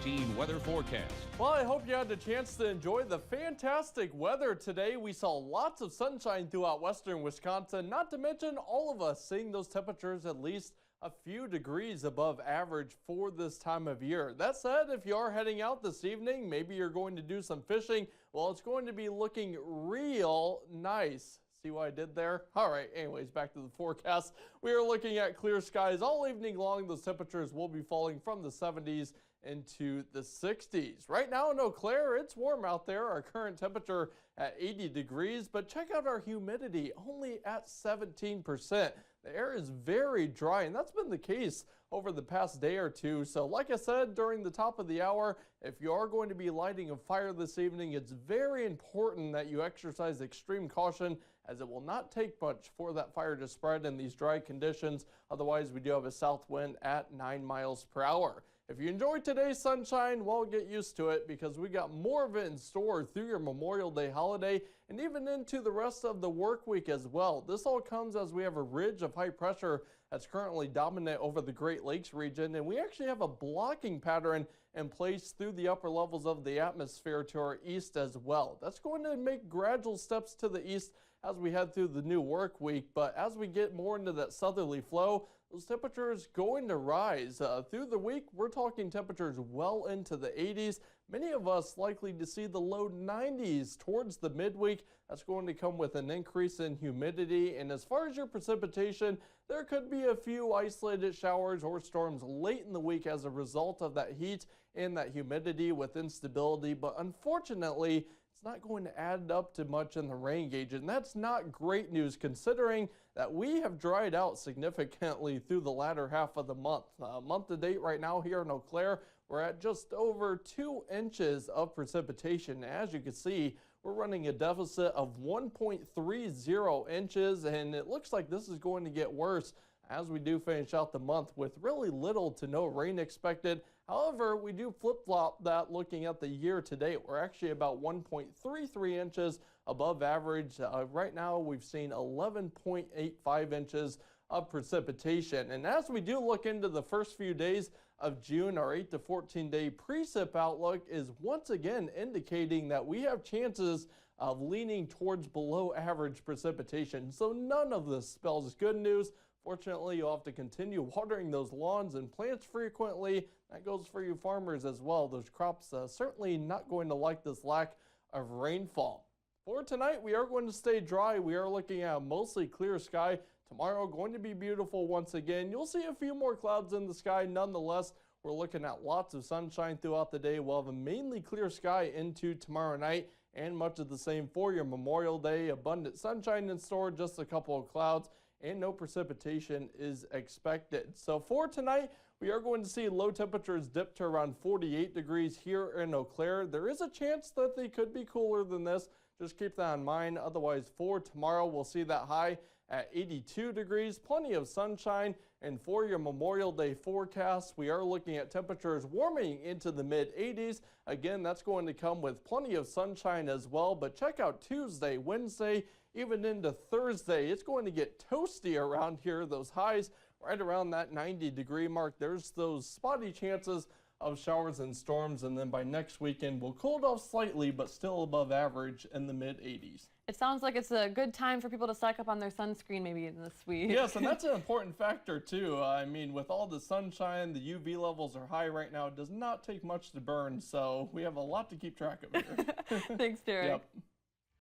13 weather forecast. Well, I hope you had the chance to enjoy the fantastic weather today. We saw lots of sunshine throughout western Wisconsin, not to mention all of us seeing those temperatures at least a few degrees above average for this time of year. That said, if you are heading out this evening, maybe you're going to do some fishing, well, it's going to be looking real nice. See what I did there? All right, anyways, back to the forecast. We are looking at clear skies all evening long. Those temperatures will be falling from the 70s into the 60s. Right now in Eau Claire, it's warm out there. Our current temperature at 80 degrees, but check out our humidity, only at 17%. The air is very dry, and that's been the case over the past day or two. So like I said during the top of the hour, if you are going to be lighting a fire this evening, it's very important that you exercise extreme caution, as it will not take much for that fire to spread in these dry conditions. Otherwise, we do have a south wind at 9 miles per hour. If you enjoyed today's sunshine, well, get used to it, because we got more of it in store through your Memorial Day holiday and even into the rest of the work week as well. This all comes as we have a ridge of high pressure that's currently dominant over the Great Lakes region, and we actually have a blocking pattern in place through the upper levels of the atmosphere to our east as well. That's going to make gradual steps to the east as we head through the new work week, but as we get more into that southerly flow, those temperatures going to rise. Through the week, we're talking temperatures well into the 80s. Many of us likely to see the low 90s towards the midweek. That's going to come with an increase in humidity. And as far as your precipitation, there could be a few isolated showers or storms late in the week as a result of that heat and that humidity with instability. But unfortunately, it's not going to add up to much in the rain gauge, and that's not great news considering that we have dried out significantly through the latter half of the month. Month to date right now here in Eau Claire, we're at just over 2 inches of precipitation. As you can see, we're running a deficit of 1.30 inches, and it looks like this is going to get worse as we do finish out the month with really little to no rain expected. However, we do flip-flop that looking at the year to date. We're actually about 1.33 inches above average. Right now, we've seen 11.85 inches of precipitation. And as we do look into the first few days of June, our 8 to 14 day precip outlook is once again indicating that we have chances of leaning towards below average precipitation. So none of this spells good news. Fortunately, you'll have to continue watering those lawns and plants frequently. That goes for you farmers as well. Those crops certainly not going to like this lack of rainfall. For tonight, we are going to stay dry. We are looking at a mostly clear sky. Tomorrow, going to be beautiful once again. You'll see a few more clouds in the sky. Nonetheless, we're looking at lots of sunshine throughout the day. We'll have a mainly clear sky into tomorrow night, and much of the same for your Memorial Day. Abundant sunshine in store, just a couple of clouds, and no precipitation is expected. So for tonight, we are going to see low temperatures dip to around 48 degrees here in Eau Claire. There is a chance that they could be cooler than this. Just keep that in mind. Otherwise, for tomorrow, we'll see that high at 82 degrees, plenty of sunshine. And for your Memorial Day forecast, we are looking at temperatures warming into the mid 80s. Again, that's going to come with plenty of sunshine as well. But check out Tuesday, Wednesday, even into Thursday. It's going to get toasty around here. Those highs right around that 90-degree mark. There's those spotty chances of showers and storms, and then by next weekend we'll cool it off slightly, but still above average in the mid 80s. It sounds like it's a good time for people to stock up on their sunscreen maybe this week. Yes, and that's an important factor too. I mean, with all the sunshine, the UV levels are high right now. It does not take much to burn, so we have a lot to keep track of here. Thanks, Derek. Yep.